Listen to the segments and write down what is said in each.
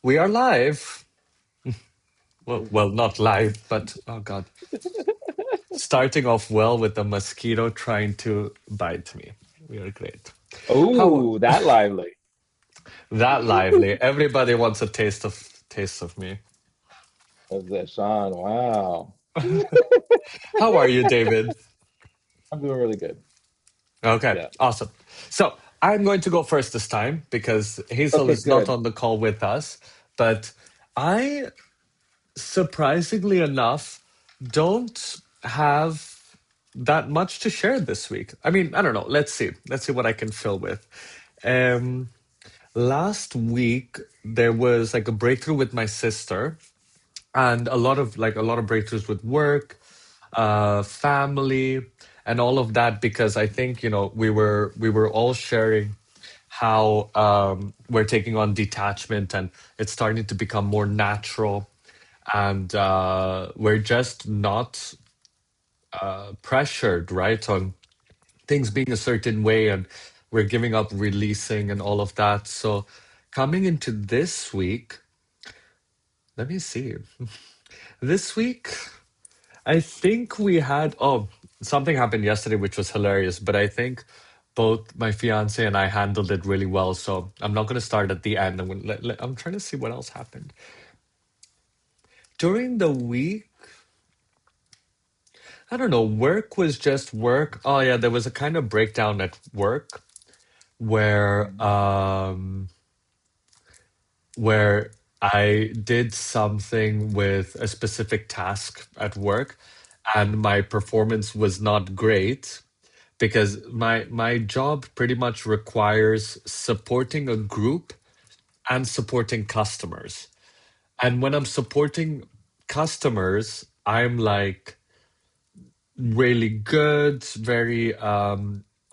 We are live. Well, not live, but oh God. Starting off well with a mosquito trying to bite me. We are great. How Oh, that lively. that lively. Everybody wants a taste of me. That's that Sean. Wow. How are you, David? I'm doing really good. Okay, Yeah. awesome. So I'm going to go first this time because Hazel Okay, is not good. on the call with us. But I, surprisingly enough, don't have that much to share this week. I mean, I don't know. Let's see. Let's see what I can fill with. Um, Last week there was like a breakthrough with my sister, and a lot of breakthroughs with work, family, and all of that. Because I think we were all sharing how we're taking on detachment, and it's starting to become more natural, and we're just not pressured, right, on things being a certain way, and we're giving up releasing and all of that. So coming into this week, let me see. This week, I think we had something happened yesterday which was hilarious, but I think both my fiance and I handled it really well. So I'm not going to start at the end. I'm trying to see what else happened during the week. I don't know. Work was just work. Oh yeah, there was a kind of breakdown at work where Mhm. where I did something with a specific task at work, and my performance was not great because my job pretty much requires supporting a group and supporting customers. And when I'm supporting customers, I'm like really good, very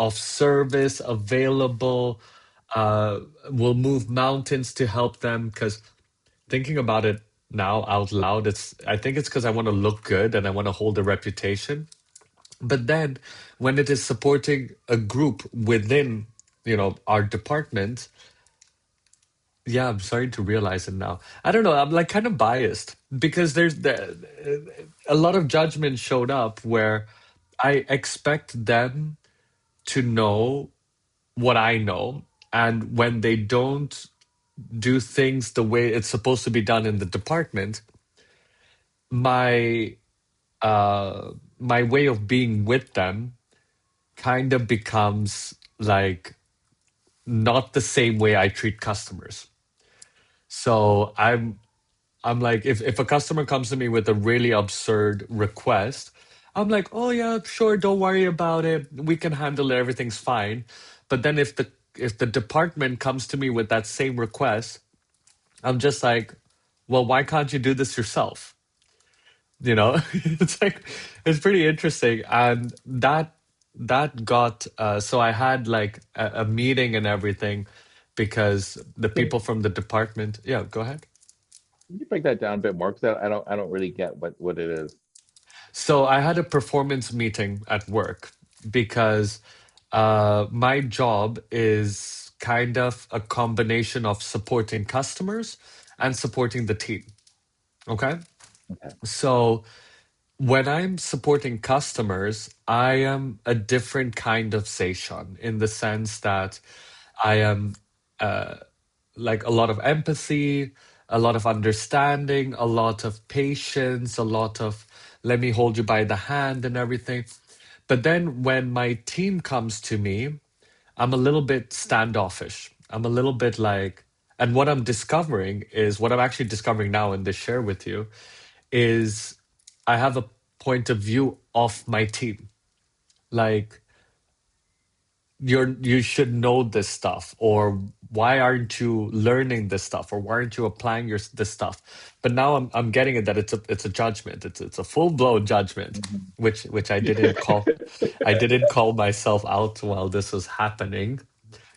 of service, available, uh, will move mountains to help them. Because thinking about it now out loud, I think it's because I want to look good and I want to hold a reputation. But then when it is supporting a group within, our department, yeah, I'm starting to realize it now. I don't know, I'm like kind of biased because a lot of judgment showed up where I expect them to know what I know. And when they don't do things the way it's supposed to be done in the department, my my way of being with them kind of becomes like not the same way I treat customers. So I'm like, if a customer comes to me with a really absurd request, I'm like, oh yeah, sure, don't worry about it. We can handle it, everything's fine. But then if the department comes to me with that same request, I'm just like, well, why can't you do this yourself? It's like it's pretty interesting. And that got so I had like a meeting and everything because the Can people from the department, yeah, go ahead. you break that down a bit more? Because I don't really get what it is. So I had a performance meeting at work because my job is kind of a combination of supporting customers and supporting the team. Okay. Okay. So when I'm supporting customers, I am a different kind of Seishan in the sense that I am like a lot of empathy, a lot of understanding, a lot of patience, a lot of let me hold you by the hand and everything. But then when my team comes to me, I'm a little bit standoffish. I'm a little bit like, and what I'm discovering is what I'm actually discovering now in this share with you is I have a point of view of my team. Like, you should know this stuff, or why aren't you learning this stuff, or why aren't you applying this stuff? But now I'm getting it that it's a judgment. It's a full blown judgment, Mhm. which I didn't call myself out while this was happening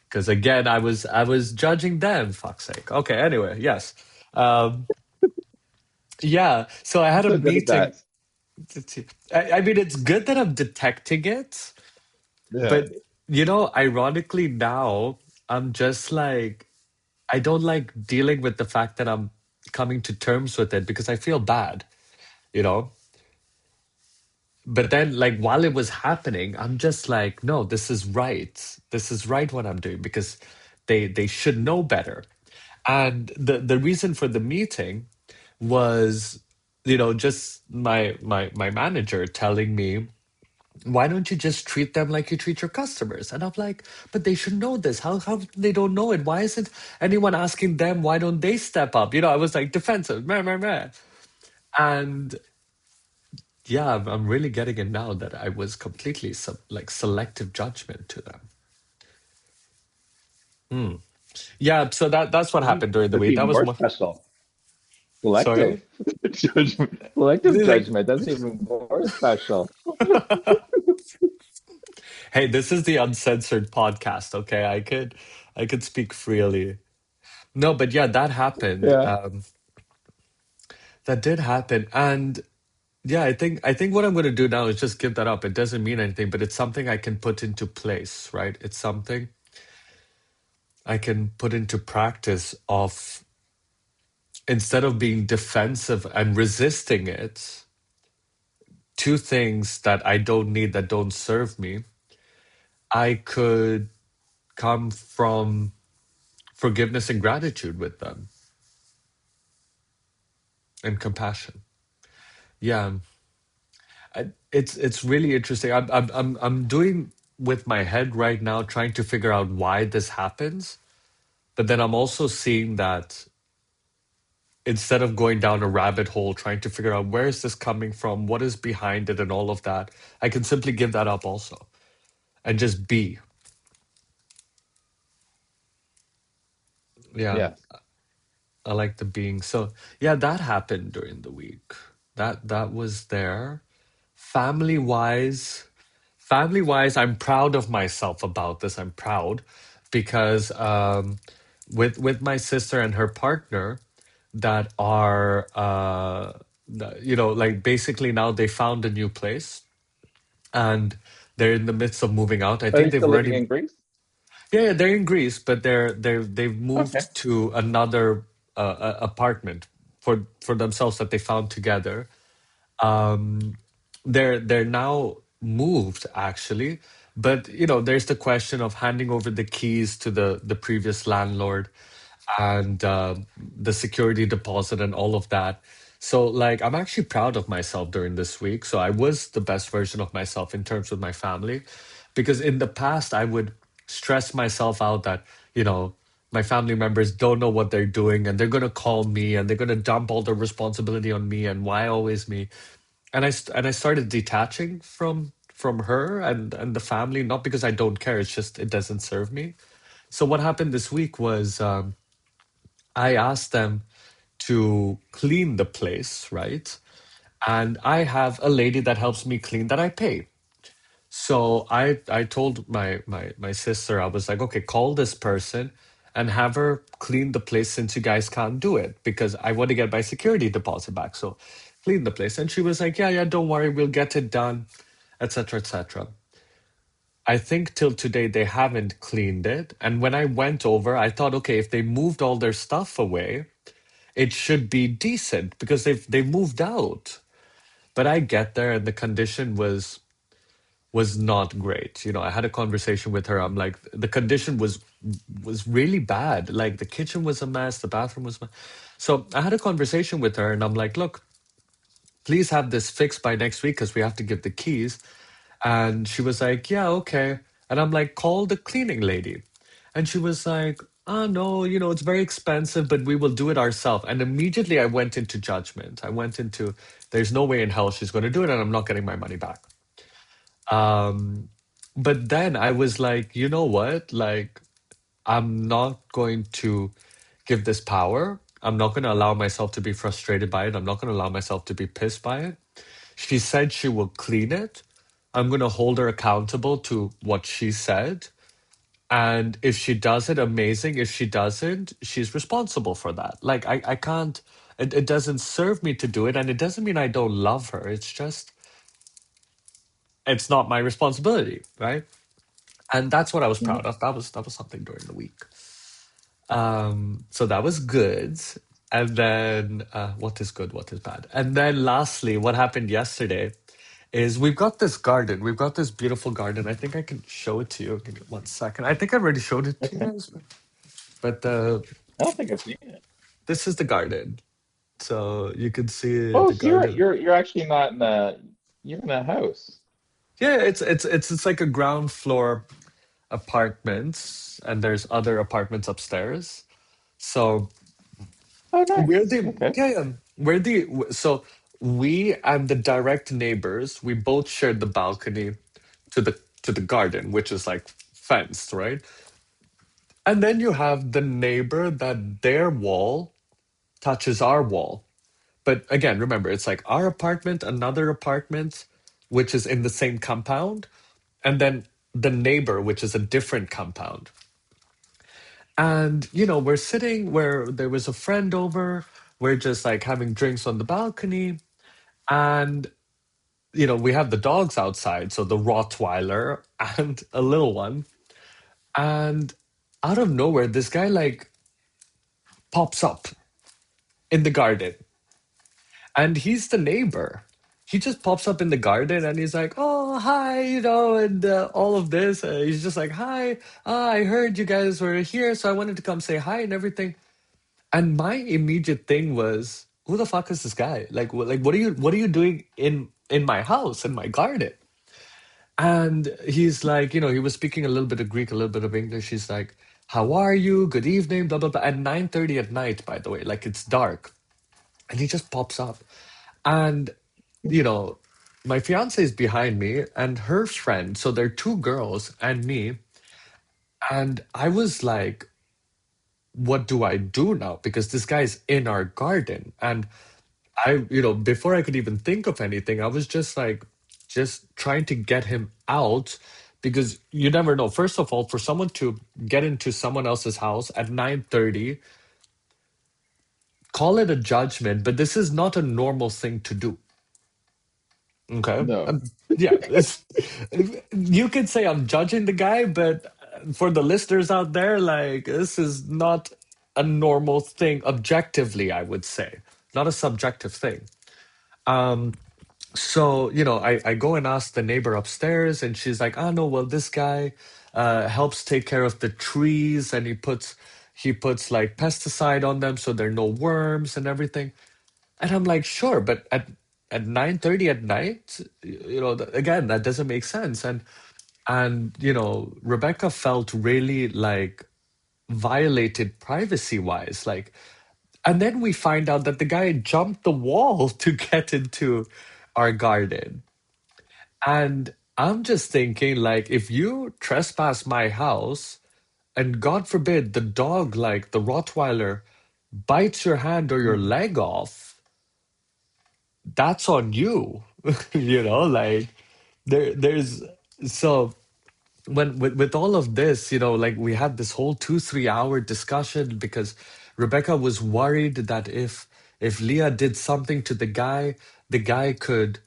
because again I was judging them. Fuck's sake. Okay. Anyway, yes. Um, yeah. So I I'm had a so good at meeting. that. I mean, it's good that I'm detecting it, Yeah. but ironically now I'm just like I don't like dealing with the fact that I'm coming to terms with it because I feel bad, you know? But then, like, while it was happening, I'm just like, no, this is right. This is right what I'm doing because they should know better. And the reason for the meeting was, just my manager telling me, why don't you just treat them like you treat your customers? And I'm like, but they should know this. How they don't know it? Why isn't anyone asking them? Why don't they step up? I was like defensive, meh, meh, meh. And yeah, I'm really getting it now that I was completely like selective judgment to them. Hmm. Yeah, so that's what happened during the That's week. That even was more my special. sorry. Selective judgment. Selective Like, judgment. That's even more special. hey, this is the uncensored podcast, okay? I could speak freely. No, but yeah, that happened. Yeah. That did happen. And yeah, I think what I'm going to do now is just give that up. It doesn't mean anything, but it's something I can put into place, right? It's something I can put into practice of instead of being defensive and resisting it, two things that I don't need that don't serve me, I could come from forgiveness and gratitude with them and compassion. Yeah, it's really interesting. I'm doing with my head right now, trying to figure out why this happens. But then I'm also seeing that instead of going down a rabbit hole, trying to figure out where is this coming from, what is behind it, and all of that, I can simply give that up also and just be. Yeah, Yes. I like the being. So yeah, that happened during the week. That was there. Family wise, family wise, I'm proud of myself about this. I'm proud because with my sister and her partner that are like basically now they found a new place and they're in the midst of moving out. I Are think they they've still living already in Greece? yeah, they're in Greece, but they've Okay. moved to another apartment for themselves that they found together. Um, they're now moved actually, but there's the question of handing over the keys to the previous landlord and the security deposit and all of that. So like I'm actually proud of myself during this week. So I was the best version of myself in terms of my family, because in the past I would stress myself out that you know my family members don't know what they're doing and they're going to call me and they're going to dump all the responsibility on me and why always me. And I started detaching from her and the family, not because I don't care, it's just it doesn't serve me. So what happened this week was I asked them to clean the place, right? And I have a lady that helps me clean that I pay. So I told my sister, I was like, okay, call this person and have her clean the place since you guys can't do it because I want to get my security deposit back. So clean the place. And she was like, yeah, yeah, don't worry, we'll get it done, etc., etc. I think till today they haven't cleaned it. And when I went over, I thought, okay, if they moved all their stuff away, it should be decent because they've moved out. But I get there and the condition was not great. I had a conversation with her. I'm like, the condition was really bad. Like the kitchen was a mess, the bathroom was. So I had a conversation with her, and I'm like, look, please have this fixed by next week because we have to give the keys. And she was like, yeah, okay. And I'm like, call the cleaning lady. And she was like, oh, no, it's very expensive, but we will do it ourselves. And immediately I went into judgment. I went into, there's no way in hell she's going to do it, and I'm not getting my money back. Um, but then I was like, you know what? Like, I'm not going to give this power. I'm not going to allow myself to be frustrated by it. I'm not going to allow myself to be pissed by it. She said she will clean it. I'm going to hold her accountable to what she said. And if she does it, amazing. If she doesn't, she's responsible for that. Like, I can't, it doesn't serve me to do it. And it doesn't mean I don't love her. It's just, it's not my responsibility, right? And that's what I was Mhm. proud of. That was something during the week. So that was good. And then what is good, what is bad? And then lastly, what happened yesterday is we've got this garden. We've got this beautiful garden. I think I can show it to you. Give me 1 second. I think I already showed it to you Okay. guys, but I don't think I've seen it. this is the garden. So you can see Oh, the so you're garden. you're actually not in a you're in a house. Yeah, it's like a ground floor apartments, and there's other apartments upstairs. So Oh, we're nice. the Okay. yeah, yeah. So we and the direct neighbors, we both shared the balcony to the garden, which is like fenced, right? And then you have the neighbor that their wall touches our wall. But again, remember, it's like our apartment, another apartment, which is in the same compound, and then the neighbor, which is a different compound. And, we're sitting where there was a friend over. We're just like having drinks on the balcony. And, we have the dogs outside. So the Rottweiler and a little one. And out of nowhere, this guy like pops up in the garden. And he's the neighbor. He just pops up in the garden and he's like, "Oh, hi," and all of this. He's just like, "Hi, I heard you guys were here, so I wanted to come say hi and everything." And my immediate thing was, who the fuck is this guy? Like, what are you doing in my house, in my garden? And he's like, he was speaking a little bit of Greek, a little bit of English. He's like, "How are you? Good evening, blah blah blah." At 9:30 at night, by the way, like it's dark, and he just pops up, and you know, my fiance is behind me, and her friend. So there are two girls and me, and I was like, what do I do now? Because this guy's in our garden. And before I could even think of anything, I was just like, just trying to get him out because you never know. First of all, for someone to get into someone else's house at 9:30, call it a judgment, but this is not a normal thing to do. Okay. No. Yeah. You could say I'm judging the guy, but for the listeners out there, like, this is not a normal thing objectively, I would say, not a subjective thing. So, I go and ask the neighbor upstairs, and she's like, "Oh no, well, this guy helps take care of the trees, and he puts like pesticide on them so there are no worms and everything." And I'm like, sure, but at 9:30 at night, again, that doesn't make sense. And Rebecca felt really like violated privacy wise, like, and then we find out that the guy jumped the wall to get into our garden. And I'm just thinking, like, if you trespass my house, and God forbid the dog, like the Rottweiler, bites your hand or your Mhm. leg off, that's on you. Like, there's so when with all of this, like, we had this whole 2 3 hour discussion because Rebecca was worried that if Leah did something to the guy could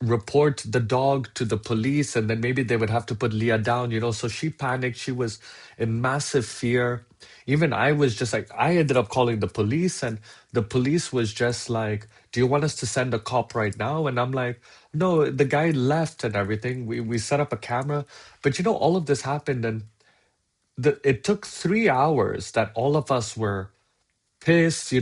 report the dog to the police, and then maybe they would have to put Leah down, so she panicked. She was in massive fear. Even I was just like, I ended up calling the police, and the police was just like, "Do you want us to send a cop right now?" And I'm like, "No, the guy left and everything. We set up a camera." But all of this happened, and it took 3 hours that all of us were pissed,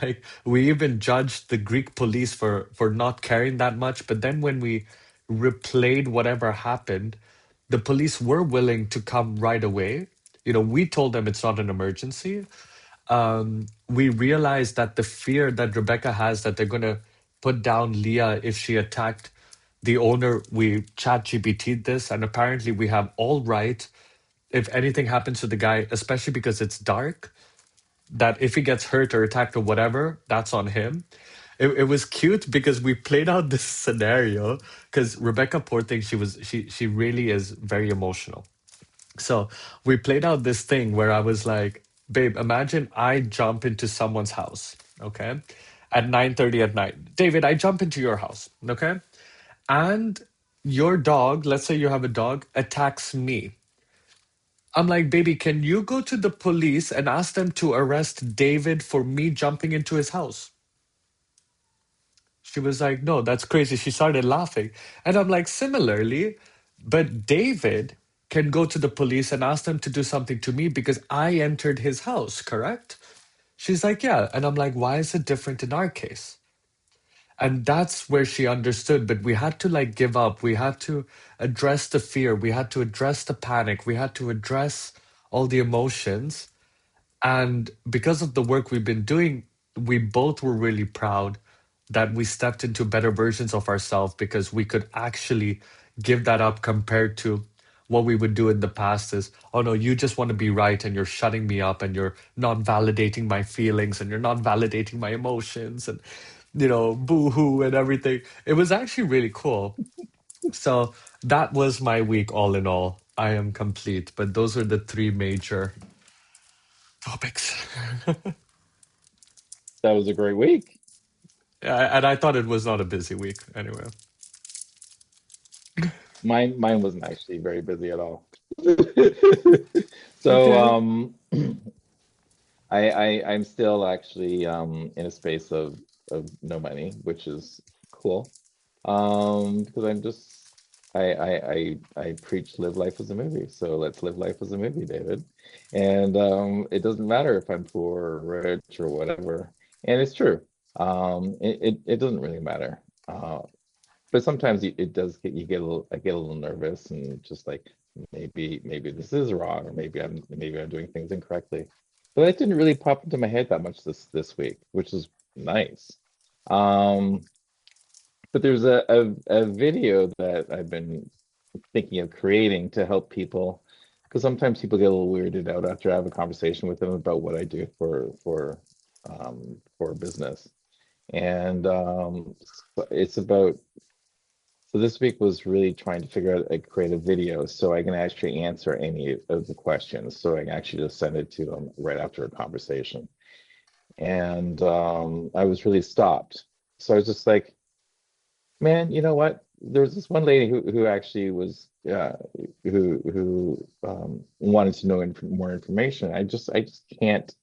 like, we even judged the Greek police for not caring that much. But then when we replayed whatever happened, the police were willing to come right away. We told them it's not an emergency. We realized that the fear that Rebecca has that they're gonna put down Leah if she attacked the owner, we chat GPT'd this, and apparently we have all right if anything happens to the guy, especially because it's dark, that if he gets hurt or attacked or whatever, that's on him. It was cute because we played out this scenario because Rebecca, poor thing, she really is very emotional. So we played out this thing where I was like, "Babe, imagine I jump into someone's house, okay, at 9:30 at night. David, I jump into your house, okay, and your dog, let's say you have a dog, attacks me. I'm like, baby, can you go to the police and ask them to arrest David for me jumping into his house? She was like, no, that's crazy. She started laughing. And I'm like, similarly, but David can go to the police and ask them to do something to me because I entered his house, correct? She's like, yeah. And I'm like, why is it different in our case? And that's where she understood. But we had to like give up. We had to address the fear. We had to address the panic. We had to address all the emotions. And because of the work we've been doing, we both were really proud that we stepped into better versions of ourselves because we could actually give that up compared to what we would do in the past is, oh no, you just want to be right and you're shutting me up and you're not validating my feelings and you're not validating my emotions and, boo hoo and everything. It was actually really cool. So that was my week all in all. I am complete, but those are the three major topics. That was a great week. And I thought it was not a busy week anyway. Mine wasn't actually very busy at all. So Okay. I'm still actually in a space of no money, which is cool. Because I'm just I preach live life as a movie. So let's live life as a movie, David. And it doesn't matter if I'm poor or rich or whatever. And it's true. It doesn't really matter. But sometimes it does get you get a little I get a little nervous and just like maybe this is wrong or maybe I'm doing things incorrectly. But that didn't really pop into my head that much this week, which is nice. Um, but there's a video that I've been thinking of creating to help people because sometimes people get a little weirded out after I have a conversation with them about what I do for business. And it's about so this week was really trying to figure out a create a video so I can actually answer any of the questions. So I can actually just send it to them right after a conversation. And I was really stopped. So I was just like, man, you know what? There's this one lady who actually was who wanted to know more information. I just can't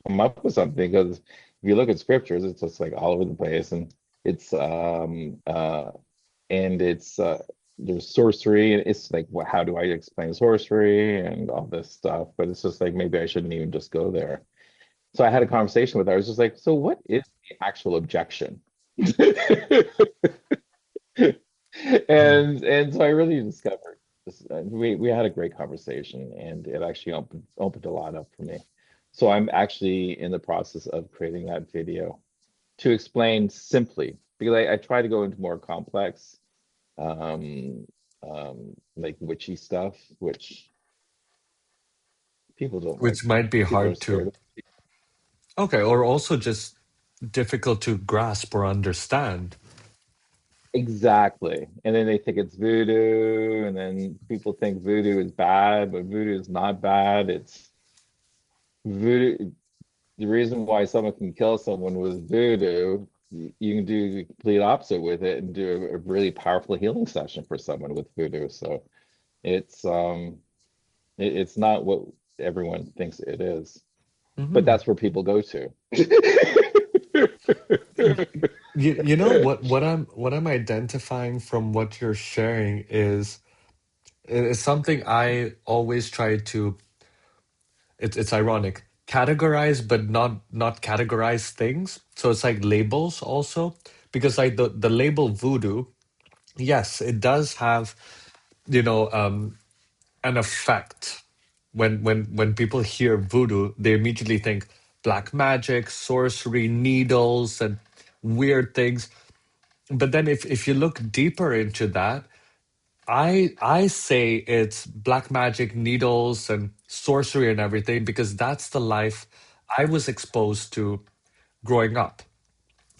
come up with something because if you look at scriptures, it's just like all over the place, and it's it's there's sorcery, and it's like, how do I explain sorcery and all this stuff? But it's just like maybe I shouldn't even just go there. So I had a conversation with her. I was just like, so what is the actual objection? And so I really discovered this, we had a great conversation and it actually opened a lot up for me. So I'm actually in the process of creating that video to explain simply because I try to go into more complex um like witchy stuff, which people don't like. Which might be People are hard to, scared of. okay, or also just difficult to grasp or understand. Exactly. And then they think it's voodoo, and then people think voodoo is bad, but voodoo is not bad. It's voodoo. The reason why someone can kill someone with voodoo, you can do the complete opposite with it and do a really powerful healing session for someone with voodoo. So it's it's not what everyone thinks it is, but Hmm. that's where people go to. You know what I'm identifying from what you're sharing is something I always try to. It's ironic, categorize but not categorize things. So it's like labels also because like the label voodoo, yes, it does have you know um an effect. When people hear voodoo, they immediately think black magic, sorcery, needles, and weird things. But then if you look deeper into that, I say it's black magic, needles, and sorcery and everything because that's the life I was exposed to growing up.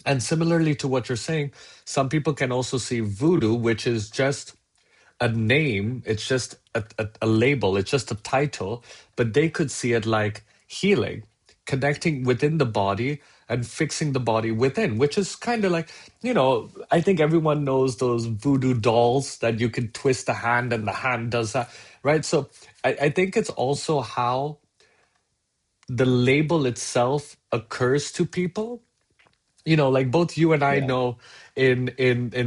And similarly to what you're saying, some people can also see voodoo, which is just a name, it's just a label, it's just a title, but they could see it like healing. connecting within the body and fixing the body within, which is kind of like, I think everyone knows those voodoo dolls that you can twist the hand and the hand does that, right? So I think it's also how the label itself occurs to people. Like both you and I Yeah. know, in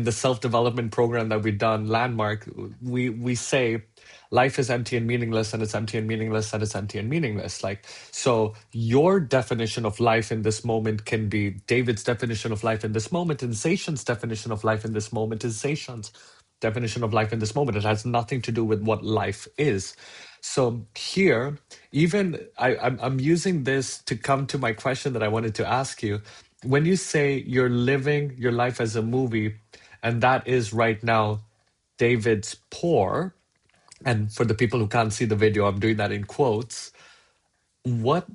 the self-development program that we've done, Landmark, we say life is empty and meaningless, and it's empty and meaningless, and it's empty and meaningless. Like, so your definition of life in this moment can be David's definition of life in this moment, and Zayshan's definition of life in this moment is Zayshan's definition of life in this moment. It has nothing to do with what life is. So here, even I'm using this to come to my question that I wanted to ask you. When you say you're living your life as a movie, and that is right now David's poor, and for the people who can't see the video, I'm doing that in quotes. What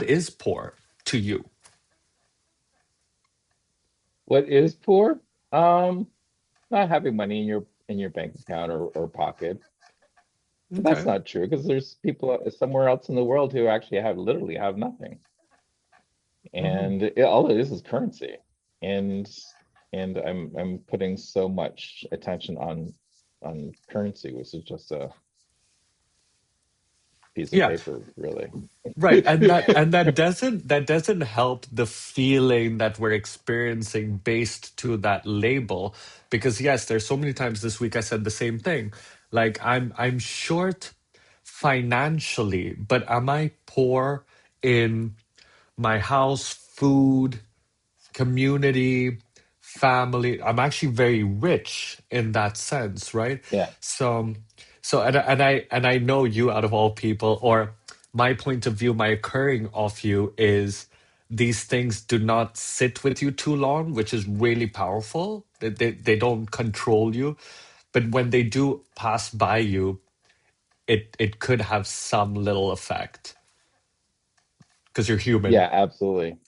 is poor to you? What is poor? Um, Not having money in your bank account or pocket. But that's Okay. not true because there's people somewhere else in the world who actually have literally have nothing. Hmm. And all it is currency. And I'm putting so much attention on currency, which is just a piece of Yeah. paper, really. Right, and that doesn't help the feeling that we're experiencing based to that label, because yes, there's so many times this week I said the same thing. Like I'm short financially, but am I poor in my house, food, community, family? I'm actually very rich in that sense, right? Yeah. So, and I know you out of all people, or my point of view, my occurring of you is these things do not sit with you too long, which is really powerful. They don't control you, but when they do pass by you, it could have some little effect because you're human. Yeah, absolutely.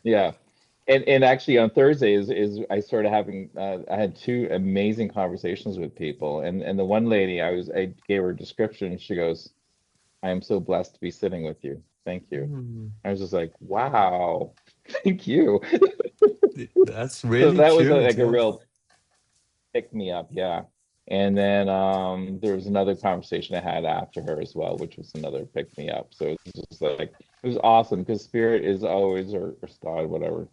Yeah. And actually on Thursday is I started having I had two amazing conversations with people, and the one lady I gave her a description. She goes, I am so blessed to be sitting with you. Thank you. Mm, I was just like, wow, thank you. that's So really that was cute, like a yeah. real pick me up, yeah. And then there was another conversation I had after her as well, which was another pick me up. So it was just like it was awesome because spirit is always or God, whatever,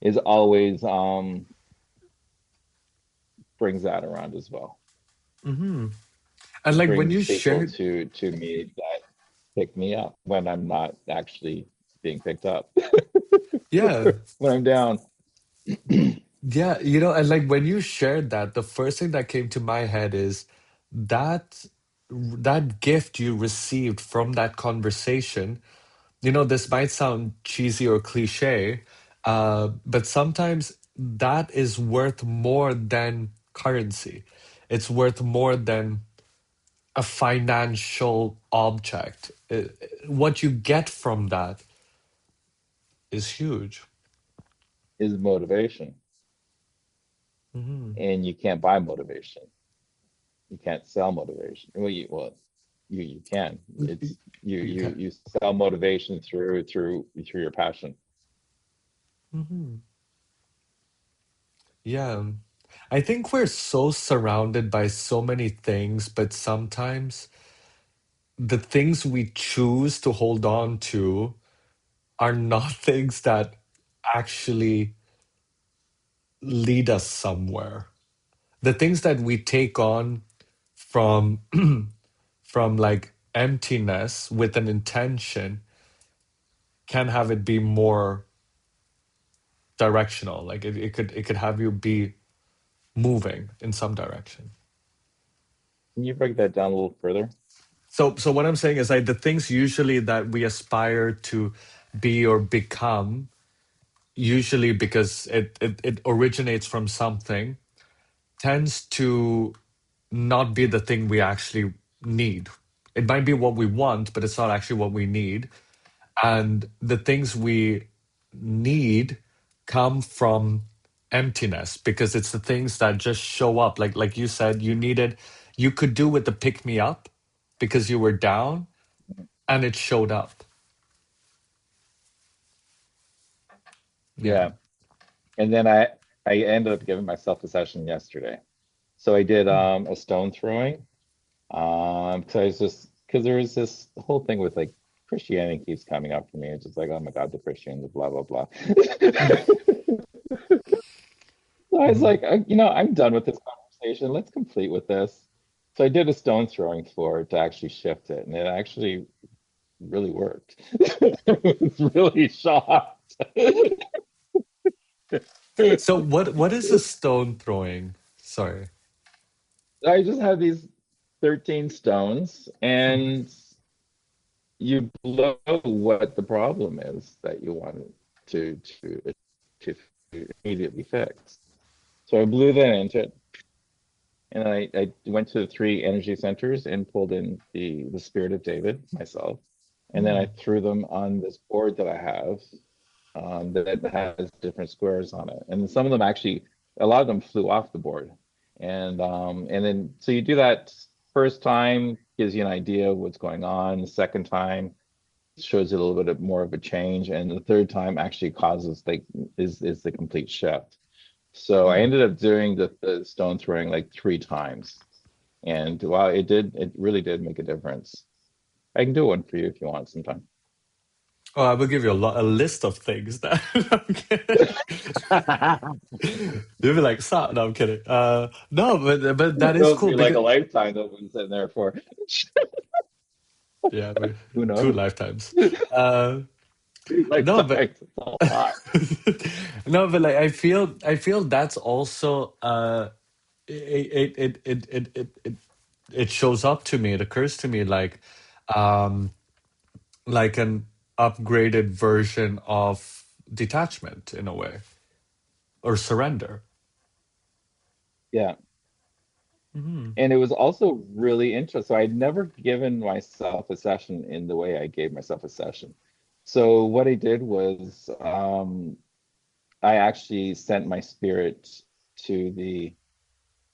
is always brings that around as well. Hmm. And It like when brings you people shared, to me that pick me up when I'm not actually being picked up. yeah, When I'm down. yeah, and like when you shared that, the first thing that came to my head is that that gift you received from that conversation. This might sound cheesy or cliche, but sometimes that is worth more than currency. It's worth more than a financial object. What you get from that is huge. Is motivation, Hmm. and you can't buy motivation. You can't sell motivation. You can. It's You can. you sell motivation through your passion. Hmm. Yeah. I think we're so surrounded by so many things, but sometimes the things we choose to hold on to are not things that actually lead us somewhere. The things that we take on from from like emptiness with an intention can have it be more directional. Like it could have you be moving in some direction. Can you break that down a little further? So what I'm saying is like the things usually that we aspire to be or become, usually because it originates from something, tends to not be the thing we actually need. It might be what we want, but it's not actually what we need. And the things we need come from emptiness because it's the things that just show up. Like you said, you could do with the pick me up because you were down, and it showed up. Yeah. Yeah. And then I ended up giving myself a session yesterday. So I did Mm. a stone throwing. So I was just because there was this whole thing with like Christianity keeps coming up for me. It's just like, oh my God, the Christians, blah blah blah. So I was Mhm. like, I'm done with this conversation. Let's complete with this. So I did a stone throwing for it to actually shift it, and it actually really worked. I was really shocked. So what is a stone throwing? Sorry. I just have these 13 stones, Mhm. and you blow what the problem is that you want it to immediately fix. So I blew that into it, and I went to the three energy centers and pulled in the spirit of David myself, and then I Mm. threw them on this board that I have that has different squares on it, and some of them actually, a lot of them flew off the board, and then so you do that first time gives you an idea of what's going on. The second time shows you a little bit more of a change, and the third time actually causes like is the complete shift. So I Mm. ended up doing the stone throwing like three times, and wow, it really did make a difference. I can do one for you if you want sometime. Oh, I will give you a list of things that I'm kidding. You'll be like, stop. No, I'm kidding. No, but that is Those cool be like a because lifetime that we've been sitting there for. yeah, but Who two knows? lifetimes. Uh, Two no, but lifetimes, it's a lot. no, but like I feel that's also it shows up to me. It occurs to me um like an upgraded version of detachment in a way or surrender. Yeah. Hmm. And it was also really interesting. So I'd never given myself a session in the way I gave myself a session. So what I did was I actually sent my spirit to the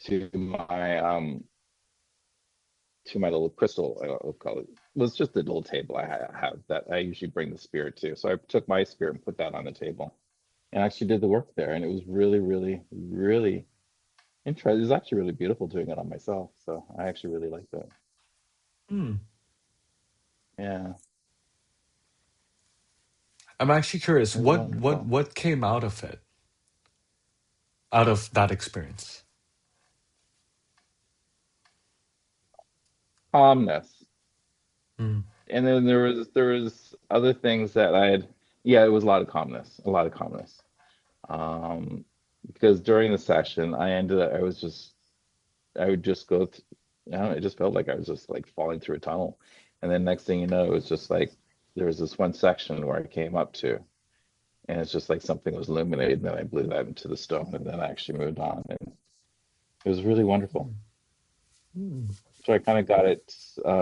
to my to my little crystal, I'll call it. Well, it's just a little table have that I usually bring the spirit to. So I took my spirit and put that on the table and actually did the work there. And it was really, really, really interesting. It was actually really beautiful doing it on myself. So I actually really liked it. Hmm. Yeah, I'm actually curious, it was what wonderful. what came out of it, out of that experience? Calmness. Mm. And then there was other things that I had, yeah, it was a lot of calmness, a lot of calmness. Um, because during the session, I was just I would just go th I don't know, it just felt like I was just like falling through a tunnel. And then next thing you know, it was just like there was this one section where I came up to, and it's just like something was illuminated, and then I blew that into the stone, and then I actually moved on, and it was really wonderful. Mm. So I kind of got it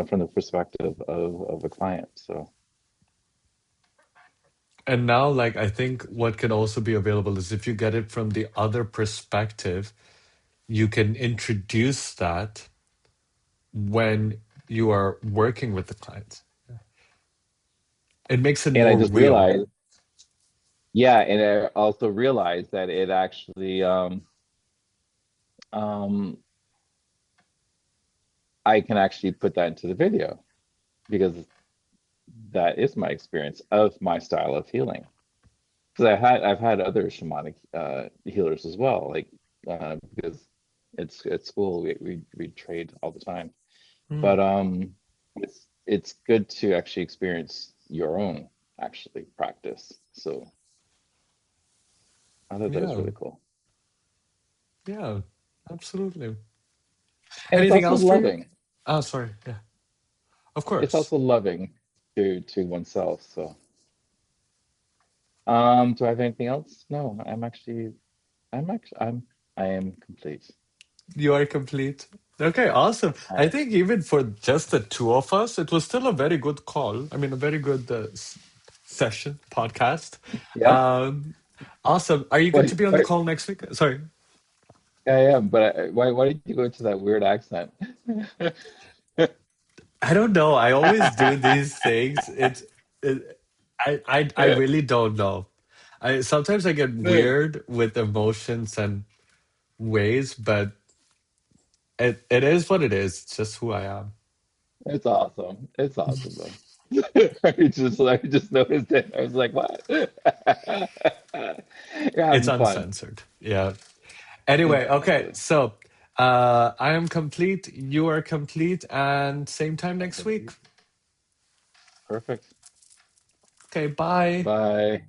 from the perspective of a client. So And now, like, I think what can also be available is if you get it from the other perspective, you can introduce that when you are working with the clients. It makes it and I more just real. realized, yeah, and I also realized that it actually um, I can actually put that into the video because that is my experience of my style of healing. Because I've had other shamanic healers as well, like because it's at school we trade all the time. Mm. But it's good to actually experience your own actually practice. So I thought that was Yeah, really cool. yeah, absolutely. And it's Anything also else for you? loving. Oh, sorry. Yeah, of It's course. also loving to oneself. So do I have anything else? No, I am complete. You are complete. Okay, awesome. I I am. think even for just the two of us, it was still a very good call. I mean, a very good session, podcast. Yeah. Um, awesome. Are you going to be on the Why, call next week? Sorry. I am, but why did you go into that weird accent? I don't know. I always do these things. I really don't know. I sometimes I get weird with emotions and ways, but it is what it is. It's just who I am. It's awesome. It's awesome though. I just noticed it. I was like, what? You're It's having fun. uncensored. Yeah. It's Anyway, okay. awesome. So, I am complete. You are complete, and same time I'm next week. complete. Perfect. Okay. Bye. Bye.